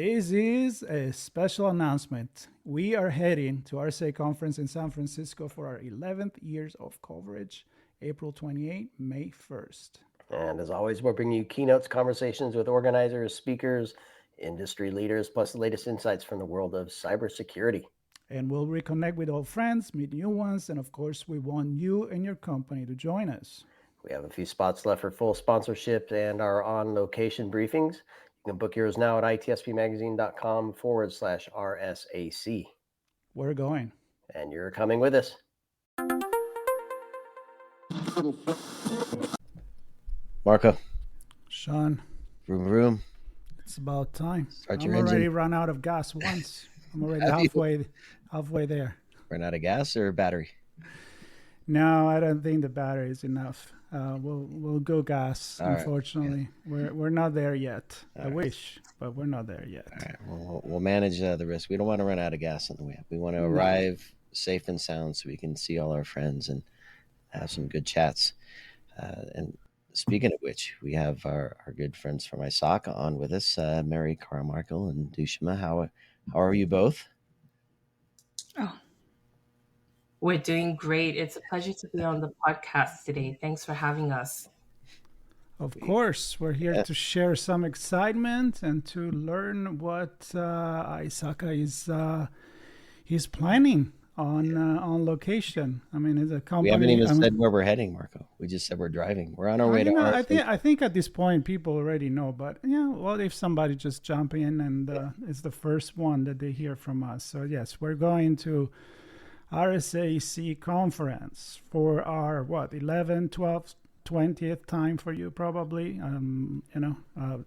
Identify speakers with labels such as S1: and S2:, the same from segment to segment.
S1: This is a special announcement. We are heading to RSAC Conference in San Francisco for our 11th years of coverage, April 28, May 1st.
S2: And as always, we'll bring you keynotes, conversations with organizers, speakers, industry leaders, plus the latest insights from the world of cybersecurity.
S1: And we'll reconnect with old friends, meet new ones, and of course, we want you and your company to join us.
S2: We have a few spots left for full sponsorship and our on-location briefings. You can book yours now at itspmagazine.com/RSAC.
S1: We're going.
S2: And you're coming with us. Marco.
S1: Sean.
S2: Vroom, vroom.
S1: It's about time.
S2: Start
S1: I'm already run out of gas once. I'm already halfway there.
S2: Run out of gas or battery?
S1: No, I don't think the battery is enough. We'll go gas. All unfortunately, right. We're not there yet. All I wish, but we're not there yet.
S2: All right. We'll manage the risk. We don't want to run out of gas on the way. We want to arrive safe and sound so we can see all our friends and have some good chats. And speaking of which, we have our good friends from ISACA on with us, Mary, Carmichael, and Dooshima. How are you both?
S3: Oh, we're doing great. It's a pleasure to be on the podcast today. Thanks for having us.
S1: Of course, we're here to share some excitement and to learn what ISACA is planning on location. I mean, it's a company.
S2: We haven't even said where we're heading, Marco. We just said we're driving. We're on our way to
S1: I think at this point people already know, but what if somebody just jump in and it's the first one that they hear from us? So yes, we're going to RSAC Conference for our 11th, 12th, 20th time for you probably.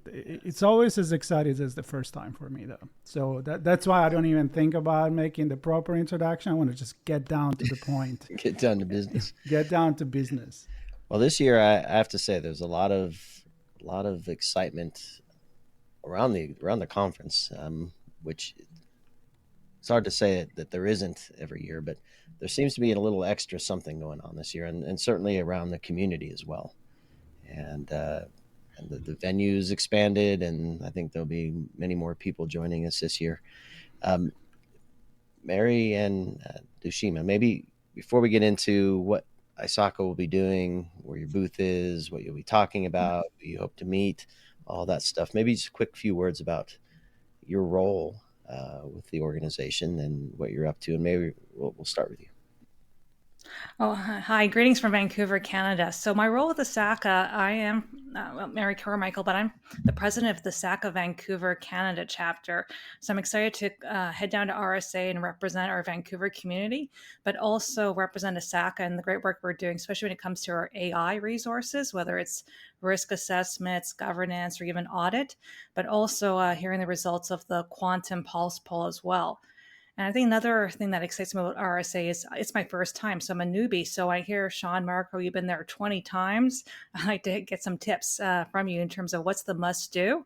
S1: It's always as exciting as the first time for me though. So that's why I don't even think about making the proper introduction. I want to just get down to the point.
S2: Get down to business.
S1: Get down to business.
S2: Well, this year I have to say there's a lot of excitement around the conference, which it's hard to say that there isn't every year, but there seems to be a little extra something going on this year, and certainly around the community as well. And the venue's expanded, and I think there'll be many more people joining us this year. Mary and Dooshima, maybe before we get into what ISACA will be doing, where your booth is, what you'll be talking about, who you hope to meet, all that stuff, maybe just a quick few words about your role with the organization and what you're up to, and maybe we'll start with you.
S4: Oh, hi. Greetings from Vancouver, Canada. So my role with the ISACA, I am Mary Carmichael, but I'm the president of the ISACA Vancouver, Canada chapter. So I'm excited to head down to RSA and represent our Vancouver community, but also represent ISACA and the great work we're doing, especially when it comes to our AI resources, whether it's risk assessments, governance, or even audit, but also hearing the results of the Quantum Pulse poll as well. And I think another thing that excites me about RSA is it's my first time. So I'm a newbie. So I hear, Sean, Marco, you've been there 20 times. I'd like to get some tips from you in terms of what's the must do.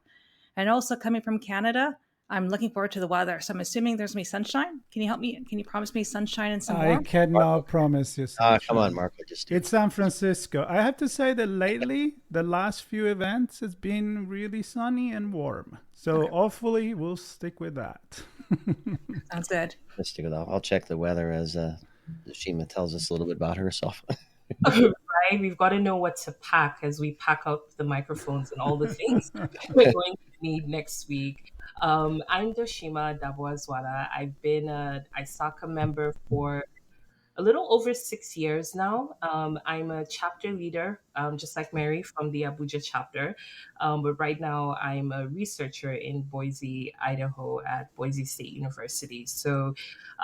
S4: And also coming from Canada, I'm looking forward to the weather. So I'm assuming there's going to be sunshine. Can you help me? Can you promise me sunshine and some warmth?
S1: I cannot promise you sunshine.
S2: Come on, Marco.
S1: It's San Francisco. I have to say that lately, the last few events, it's been really sunny and warm. So Hopefully we'll stick with that.
S4: Sounds good.
S2: Let's stick with that. I'll check the weather as Dooshima tells us a little bit about herself.
S3: Right? We've got to know what to pack as we pack up the microphones and all the things we're going to need next week. I'm Dooshima Dabo'Adzuana. I've been an ISACA member for a little over 6 years now. I'm a chapter leader, just like Mary from the Abuja chapter. But right now I'm a researcher in Boise, Idaho at Boise State University. So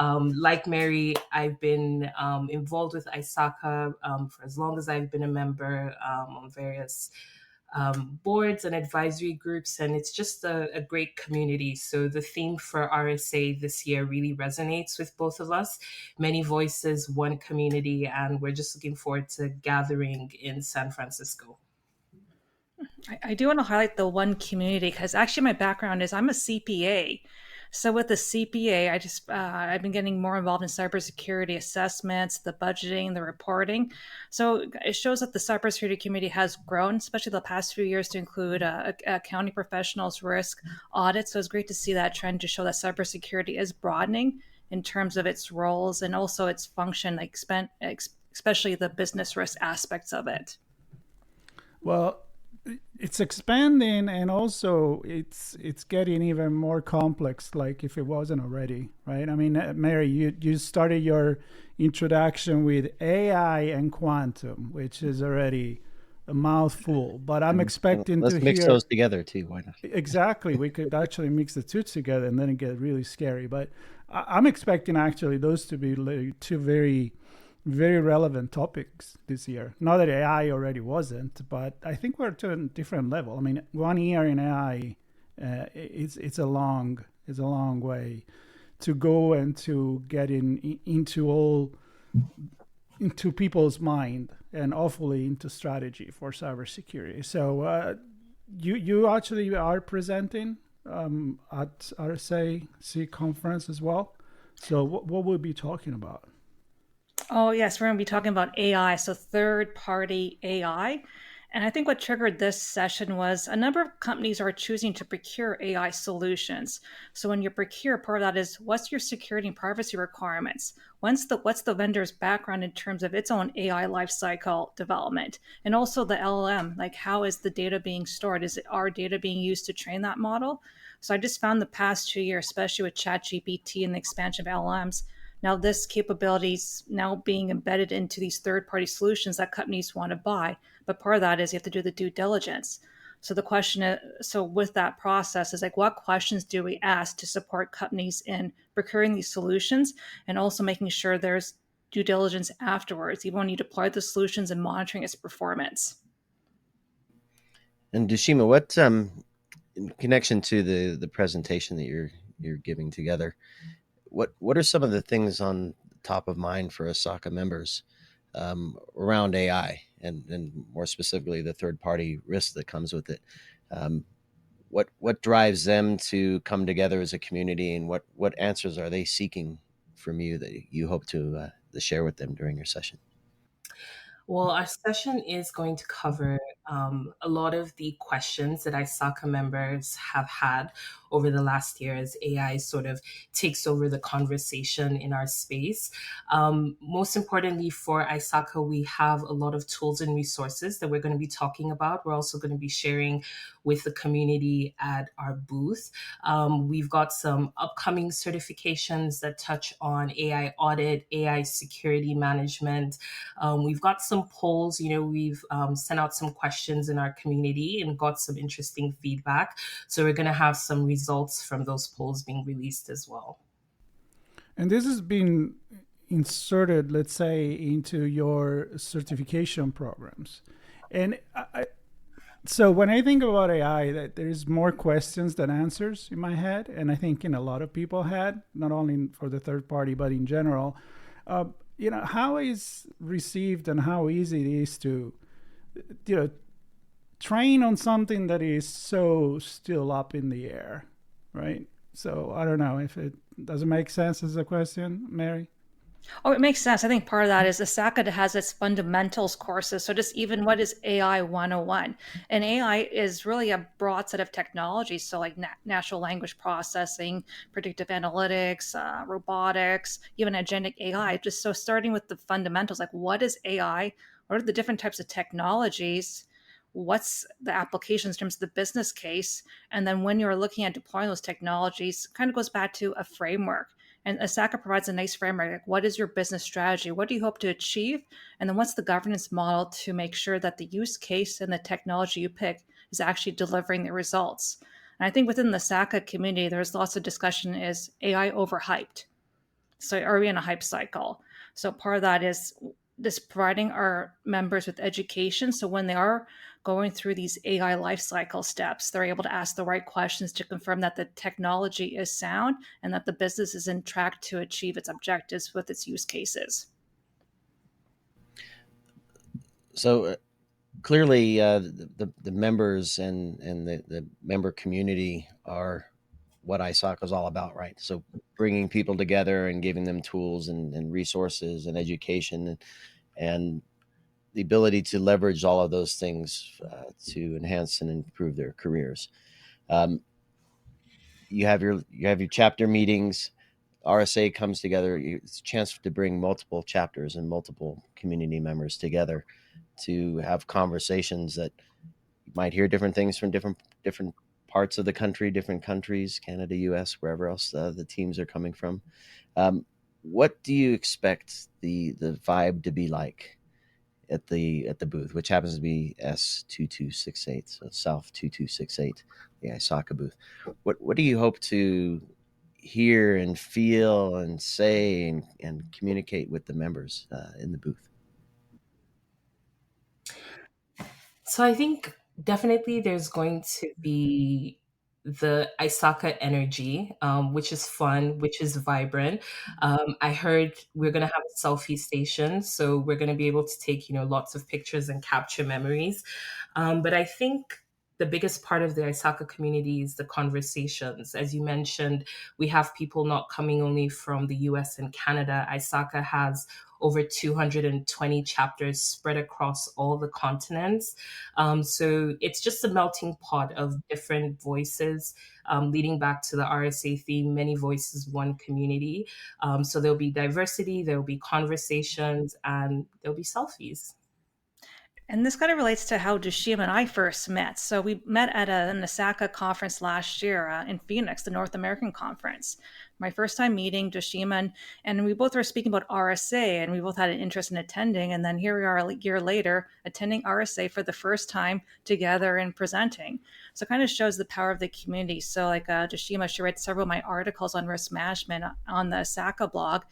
S3: like Mary, I've been involved with ISACA for as long as I've been a member on various boards and advisory groups, and it's just a great community. So the theme for RSA this year really resonates with both of us. Many voices, one community, and we're just looking forward to gathering in San Francisco.
S4: I do want to highlight the one community because actually my background is I'm a CPA. So with the CPA, I've been getting more involved in cybersecurity assessments, the budgeting, the reporting. So it shows that the cybersecurity community has grown, especially the past few years, to include accounting professionals, risk audits. So it's great to see that trend to show that cybersecurity is broadening in terms of its roles and also its function, especially the business risk aspects of it.
S1: Well, it's expanding, and also it's getting even more complex, like if it wasn't already, right? I mean, Mary, you started your introduction with AI and quantum, which is already a mouthful, but I'm expecting
S2: Let's
S1: to
S2: mix
S1: hear
S2: those together too. Why not?
S1: exactly. We could actually mix the two together, and then it get really scary. But I'm expecting actually those to be like two very, very relevant topics this year. Not that AI already wasn't, but I think we're to a different level. I mean, 1 year in AI, it's a long way to go and to get into people's mind and hopefully into strategy for cybersecurity. So you actually are presenting at RSAC Conference as well. So what will we be talking about?
S4: Oh, yes, we're going to be talking about AI, so third party AI. And I think what triggered this session was a number of companies are choosing to procure AI solutions. So when you procure, part of that is what's your security and privacy requirements? What's the vendor's background in terms of its own AI lifecycle development? And also the LLM, like how is the data being stored? Is it our data being used to train that model? So I just found the past 2 years, especially with ChatGPT and the expansion of LLMs, now this capability is now being embedded into these third-party solutions that companies want to buy. But part of that is you have to do the due diligence. So the question is, so with that process is like, what questions do we ask to support companies in procuring these solutions and also making sure there's due diligence afterwards, even when you deploy the solutions and monitoring its performance.
S2: And Dooshima, what in connection to the presentation that you're giving together, what are some of the things on top of mind for ISACA members around AI and more specifically the third party risk that comes with it? What drives them to come together as a community, and what answers are they seeking from you that you hope to share with them during your session?
S3: Well, our session is going to cover a lot of the questions that ISACA members have had over the last year as AI sort of takes over the conversation in our space. Most importantly for ISACA, we have a lot of tools and resources that we're going to be talking about. We're also going to be sharing with the community at our booth. We've got some upcoming certifications that touch on AI audit, AI security management. We've got some polls, we've sent out some questions in our community and got some interesting feedback. So we're going to have some results from those polls being released as well.
S1: And this has been inserted, let's say, into your certification programs. And so when I think about AI, that there's more questions than answers in my head. And I think a lot of people had, not only for the third party, but in general. How is received and how easy it is to, train on something that is so still up in the air, right? So I don't know if it doesn't make sense as a question, Mary.
S4: Oh, it makes sense. I think part of that is ISACA has its fundamentals courses. So just even what is AI 101? And AI is really a broad set of technologies. So like natural language processing, predictive analytics, robotics, even agentic AI. Just so starting with the fundamentals, like what is AI? What are the different types of technologies? What's the applications in terms of the business case? And then when you're looking at deploying those technologies, kind of goes back to a framework. And ISACA provides a nice framework. Like, what is your business strategy? What do you hope to achieve? And then what's the governance model to make sure that the use case and the technology you pick is actually delivering the results? And I think within the ISACA community, there's lots of discussion, is AI overhyped? So are we in a hype cycle? So part of that is just providing our members with education. So when they are going through these AI lifecycle steps, they're able to ask the right questions to confirm that the technology is sound and that the business is in track to achieve its objectives with its use cases.
S2: So clearly, the members and the member community are what ISACA is all about, right? So bringing people together and giving them tools and resources and education and the ability to leverage all of those things to enhance and improve their careers. You have your chapter meetings. RSA comes together. It's a chance to bring multiple chapters and multiple community members together to have conversations that you might hear different things from different parts of the country, different countries, Canada, US, wherever else the teams are coming from. What do you expect the vibe to be like at the booth, which happens to be S2268, so South 2268, the ISACA booth? What do you hope to hear and feel and say and communicate with the members in the booth?
S3: So I think definitely there's going to be the ISACA energy, which is fun, which is vibrant. I heard we're going to have a selfie station, so we're going to be able to take, lots of pictures and capture memories. But I think the biggest part of the ISACA community is the conversations. As you mentioned, we have people not coming only from the US and Canada. ISACA has over 220 chapters spread across all the continents. So it's just a melting pot of different voices, leading back to the RSA theme, many voices, one community. So there'll be diversity, there'll be conversations, and there'll be selfies.
S4: And this kind of relates to how Dooshima and I first met. So we met at an ISACA conference last year in Phoenix, the North American conference. My first time meeting Dooshima, and we both were speaking about RSA, and we both had an interest in attending. And then here we are a year later, attending RSA for the first time together and presenting. So it kind of shows the power of the community. So like Dooshima, she read several of my articles on risk management on the ISACA blog,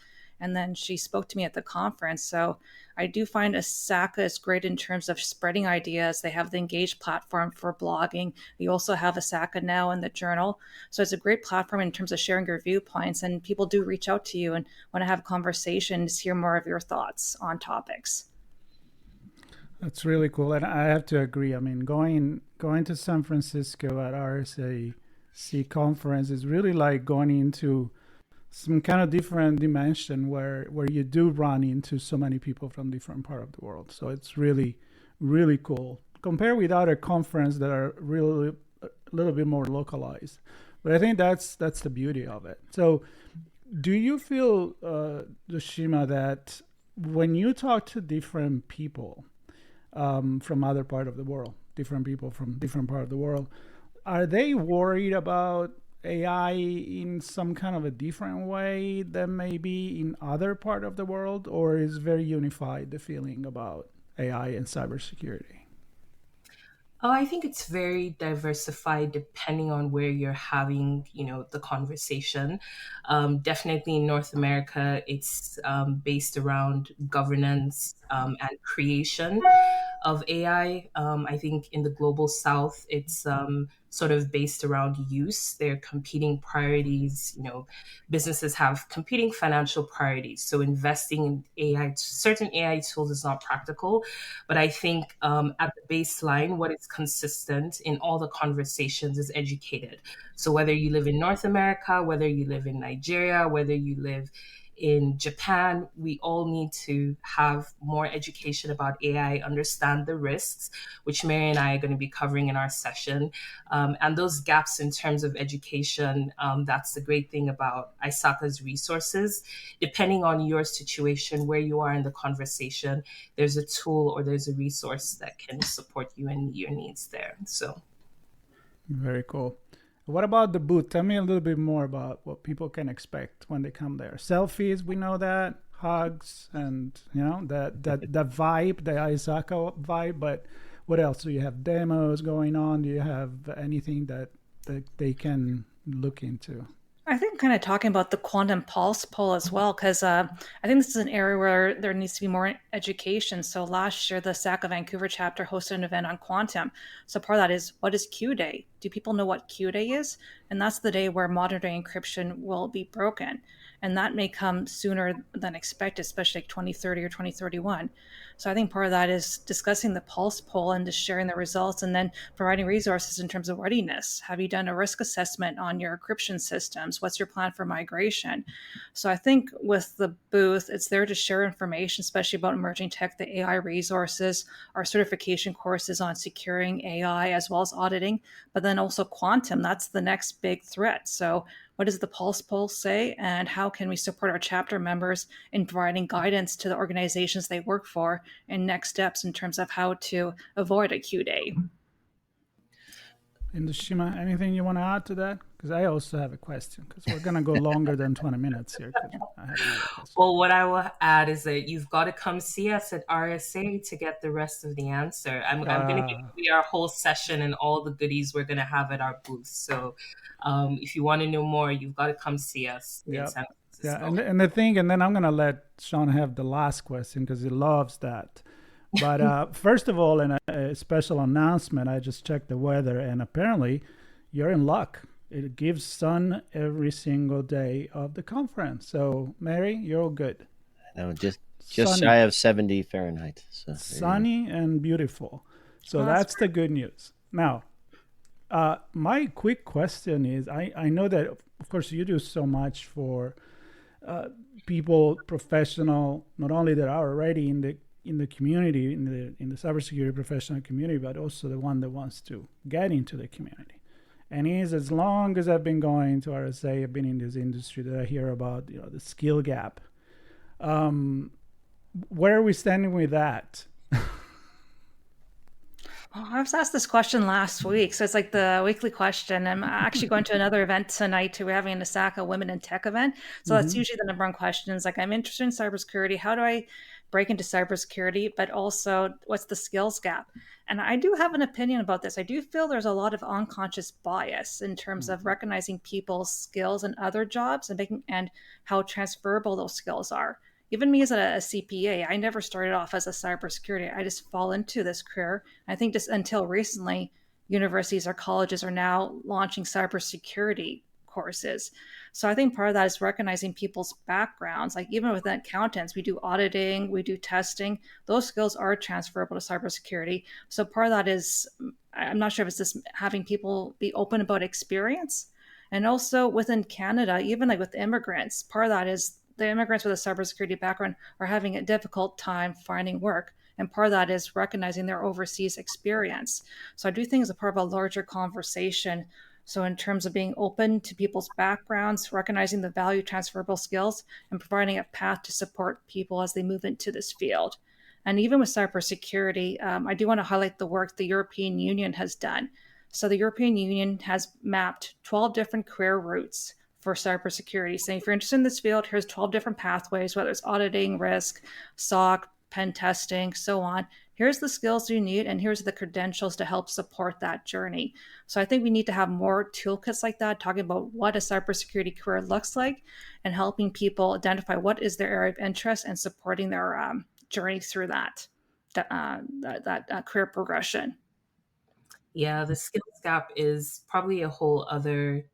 S4: and then she spoke to me at the conference. So I do find ISACA is great in terms of spreading ideas. They have the Engage platform for blogging. We also have ISACA Now in the journal. So it's a great platform in terms of sharing your viewpoints, and people do reach out to you and want to have conversations, hear more of your thoughts on topics.
S1: That's really cool. And I have to agree. I mean, going to San Francisco at RSAC Conference is really like going into some kind of different dimension where you do run into so many people from different part of the world. So it's really, really cool. Compare with other conferences that are really a little bit more localized. But I think that's the beauty of it. So do you feel, Dooshima, that when you talk to different people from other part of the world, different people from different part of the world, are they worried about AI in some kind of a different way than maybe in other part of the world, or is very unified the feeling about AI and cybersecurity?
S3: Oh, I think it's very diversified depending on where you're having, the conversation. Definitely in North America, it's based around governance and creation of AI. I think in the global South, it's sort of based around use. They're competing priorities. Businesses have competing financial priorities. So investing in AI, certain AI tools is not practical. But I think at the baseline, what is consistent in all the conversations is educated. So whether you live in North America, whether you live in Nigeria, whether you live in Japan, we all need to have more education about AI, understand the risks, which Mary and I are going to be covering in our session. And those gaps in terms of education, that's the great thing about ISACA's resources. Depending on your situation, where you are in the conversation, there's a tool or there's a resource that can support you and your needs there. So,
S1: very cool. What about the booth? Tell me a little bit more about what people can expect when they come there. Selfies, we know that, hugs, and that vibe, the ISACA vibe. But what else? Do you have demos going on? Do you have anything that they can look into?
S4: I think kind of talking about the quantum pulse poll as well, because I think this is an area where there needs to be more education. So last year, the ISACA Vancouver chapter hosted an event on quantum. So part of that is, what is Q Day? do people know what Q Day is? And that's the day where modern day encryption will be broken. And that may come sooner than expected, especially like 2030 or 2031. So I think part of that is discussing the pulse poll and just sharing the results, and then providing resources in terms of readiness. Have you done a risk assessment on your encryption systems? What's your plan for migration? So I think with the booth, it's there to share information, especially about emerging tech, the AI resources, our certification courses on securing AI as well as auditing, but then also quantum. That's the next big threat. So what does the Pulse poll say, and how can we support our chapter members in providing guidance to the organizations they work for and next steps in terms of how to avoid a Q day?
S1: And Dooshima, anything you want to add to that? Because I also have a question, because we're going to go longer than 20 minutes here. I have another question.
S3: Well, what I will add is that you've got to come see us at RSA to get the rest of the answer. I'm going to give you our whole session and all the goodies we're going to have at our booth. So if you want to know more, you've got to come see us in San Francisco.
S1: Yeah, and the thing, and then I'm going to let Sean have the last question because he loves that. But first of all, in a special announcement, I just checked the weather, and apparently you're in luck. It gives sun every single day of the conference. So, Mary, you're all good.
S2: No, just shy of 70 Fahrenheit. So
S1: sunny and beautiful. So that's the good news. Now, my quick question is, I know that, of course, you do so much for people, professional, not only that are already in the community, in the cybersecurity professional community, but also the one that wants to get into the community. And as long as I've been going to RSA, I've been in this industry that I hear about, the skill gap. Where are we standing with that?
S4: Well, I was asked this question last week, so it's like the weekly question. I'm actually going to another event tonight too. We're having an ISACA Women in Tech event. So that's usually the number one question is like, I'm interested in cybersecurity. How do I break into cybersecurity? But also, what's the skills gap? And I do have an opinion about this. I do feel there's a lot of unconscious bias in terms of recognizing people's skills in other jobs and how transferable those skills are. Even me as a CPA, I never started off as a cybersecurity. I just fall into this career. I think just until recently, universities or colleges are now launching cybersecurity courses. So I think part of that is recognizing people's backgrounds. Like even with accountants, we do auditing, we do testing. Those skills are transferable to cybersecurity. So part of that is, I'm not sure if it's just having people be open about experience. And also within Canada, even like with immigrants, part of that is the immigrants with a cybersecurity background are having a difficult time finding work. And part of that is recognizing their overseas experience. So I do think it's a part of a larger conversation. So in terms of being open to people's backgrounds, recognizing the value of transferable skills, and providing a path to support people as they move into this field. And even with cybersecurity, I do want to highlight the work the European Union has done. So the European Union has mapped 12 different career routes for cybersecurity. So if you're interested in this field, here's 12 different pathways, whether it's auditing, risk, SOC, pen testing, so on. Here's the skills you need, and here's the credentials to help support that journey. So I think we need to have more toolkits like that, talking about what a cybersecurity career looks like and helping people identify what is their area of interest and supporting their journey through that career progression.
S3: Yeah, the skills gap is probably a whole other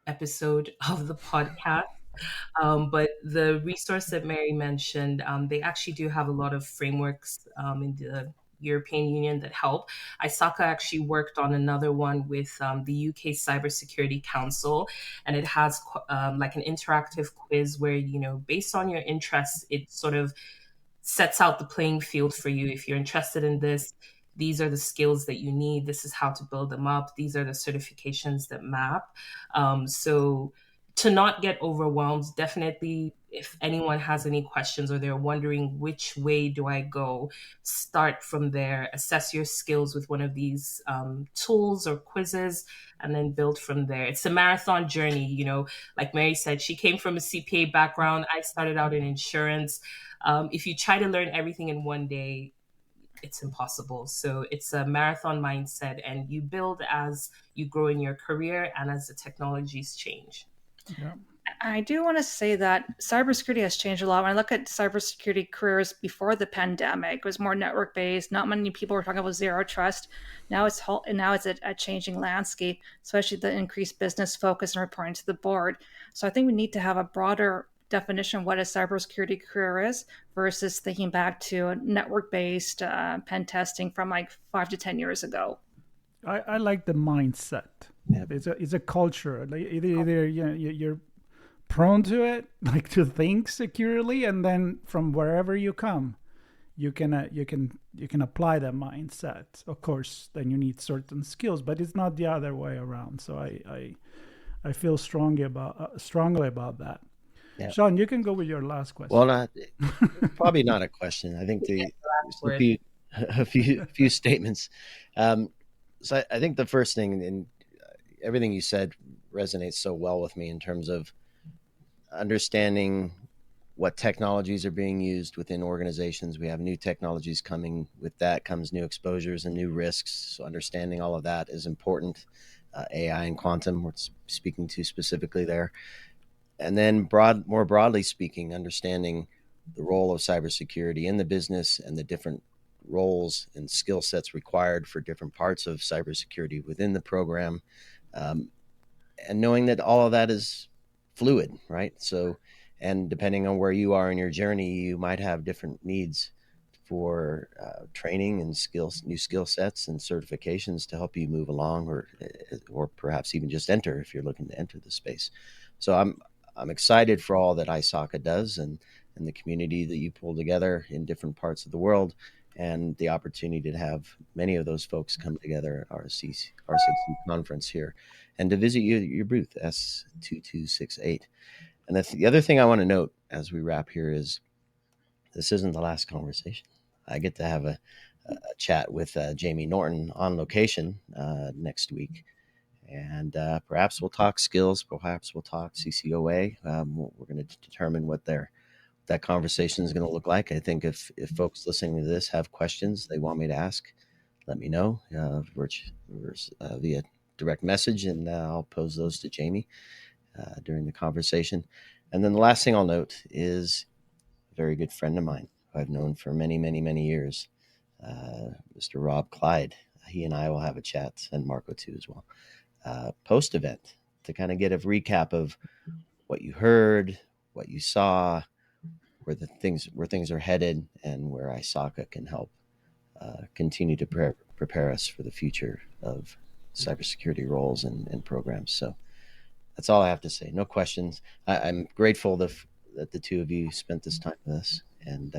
S3: episode of the podcast. But the resource that Mary mentioned, they actually do have a lot of frameworks in the European Union that help. ISACA actually worked on another one with the UK Cybersecurity Council, and it has like an interactive quiz where, based on your interests, it sort of sets out the playing field for you. If you're interested in this, these are the skills that you need. This is how to build them up. These are the certifications that map. So to not get overwhelmed, definitely if anyone has any questions or they're wondering which way do I go, start from there, assess your skills with one of these tools or quizzes, and then build from there. It's a marathon journey, like Mary said, she came from a CPA background. I started out in insurance. If you try to learn everything in one day, it's impossible. So it's a marathon mindset, and you build as you grow in your career and as the technologies change.
S1: Yeah.
S4: I do want to say that cybersecurity has changed a lot. When I look at cybersecurity careers before the pandemic, it was more network based. Not many people were talking about zero trust. Now it's a changing landscape, especially the increased business focus and reporting to the board. So I think we need to have a broader definition of what a cybersecurity career is versus thinking back to network based pen testing from like 5 to 10 years ago.
S1: I like the mindset.
S2: Yeah.
S1: It's a culture. Like either you're prone to it, like to think securely, and then from wherever you come, you can apply that mindset. Of course, then you need certain skills, but it's not the other way around. So I feel strongly about that.
S2: Yeah.
S1: Sean, you can go with your last question.
S2: Well, probably not a question. I think a few statements. So I think the first thing, and everything you said resonates so well with me in terms of understanding what technologies are being used within organizations. We have new technologies coming. With that comes new exposures and new risks. So understanding all of that is important. AI and quantum, we're speaking to specifically there. And then more broadly speaking, understanding the role of cybersecurity in the business and the different roles and skill sets required for different parts of cybersecurity within the program. And knowing that all of that is fluid, right? So, and depending on where you are in your journey, you might have different needs for training and new skill sets and certifications to help you move along, or perhaps even just enter if you're looking to enter the space. So I'm excited for all that ISACA does and the community that you pull together in different parts of the world, and the opportunity to have many of those folks come together at RSAC Conference here and to visit your booth, S2268. And the other thing I want to note as we wrap here is this isn't the last conversation. I get to have a chat with Jamie Norton on location next week. And perhaps we'll talk skills, perhaps we'll talk CCOA. We're going to determine what that conversation is going to look like. I think if folks listening to this have questions they want me to ask, let me know via direct message, and I'll pose those to Jamie during the conversation. And then the last thing I'll note is a very good friend of mine who I've known for many, many, many years, Mr. Rob Clyde. He and I will have a chat, and Marco too as well, post-event, to kind of get a recap of what you heard, what you saw, where things are headed, and where ISACA can help continue to prepare us for the future of cybersecurity roles and programs. So that's all I have to say. No questions. I'm grateful that the two of you spent this time with us and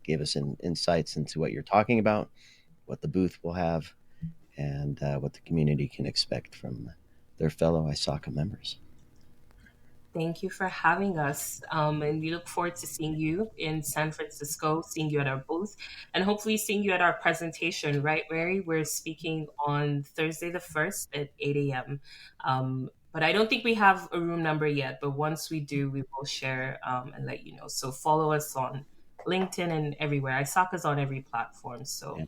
S2: gave us insights into what you're talking about, what the booth will have, and what the community can expect from their fellow ISACA members.
S3: Thank you for having us. And we look forward to seeing you in San Francisco, seeing you at our booth, and hopefully seeing you at our presentation, right, Mary? We're speaking on Thursday the 1st at 8 a.m. But I don't think we have a room number yet, but once we do, we will share and let you know. So follow us on LinkedIn and everywhere. ISACA's on every platform, so...
S2: Yeah.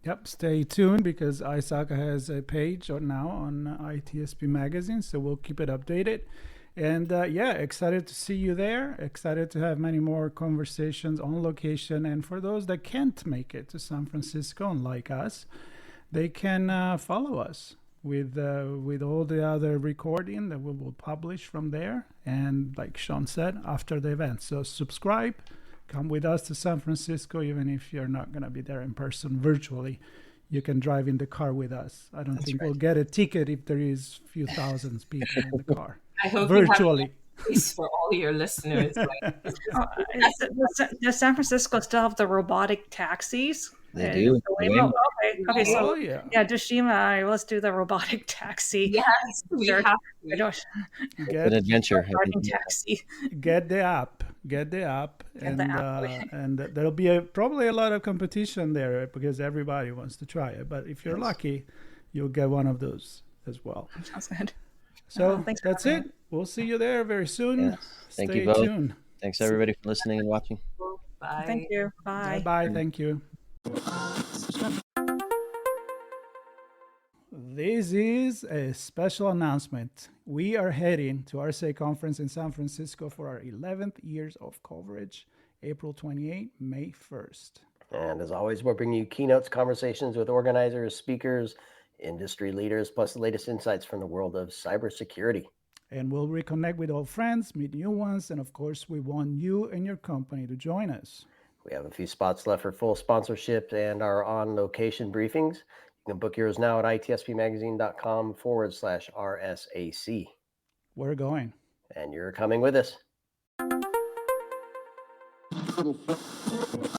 S1: Yep, stay tuned because ISACA has a page now on ITSP Magazine, so we'll keep it updated. And excited to see you there. Excited to have many more conversations on location. And for those that can't make it to San Francisco, unlike us, they can follow us with all the other recording that we will publish from there. And like Sean said, after the event. So subscribe. Come with us to San Francisco, even if you're not going to be there in person, virtually. You can drive in the car with us. I don't think we'll get a ticket if there is a few thousands people in the car.
S3: I hope
S1: virtually.
S3: You have space for all your listeners.
S4: Does San Francisco still have the robotic taxis?
S2: They do.
S4: Okay. So
S1: yeah,
S4: Dooshima, let's do the robotic taxi.
S3: Yes, we have to.
S2: An adventure.
S4: Taxi.
S1: Get the app, and there'll be probably a lot of competition there because everybody wants to try it. But if you're lucky, you'll get one of those as well.
S4: Sounds good.
S1: So that's it. We'll see you there very soon.
S2: Yes. Thank you both. Tuned. Thanks everybody for listening and watching.
S3: Bye.
S4: Thank you. Bye.
S1: Bye. Thank you. This is a special announcement. We are heading to RSAC Conference in San Francisco for our 11th years of coverage, April 28, May 1st.
S5: And as always, we'll bring you keynotes, conversations with organizers, speakers, industry leaders, plus the latest insights from the world of cybersecurity.
S1: And we'll reconnect with old friends, meet new ones, and of course, we want you and your company to join us.
S5: We have a few spots left for full sponsorship and our on-location briefings. You can book yours now at itspmagazine.com/RSAC.
S1: We're going.
S5: And you're coming with us.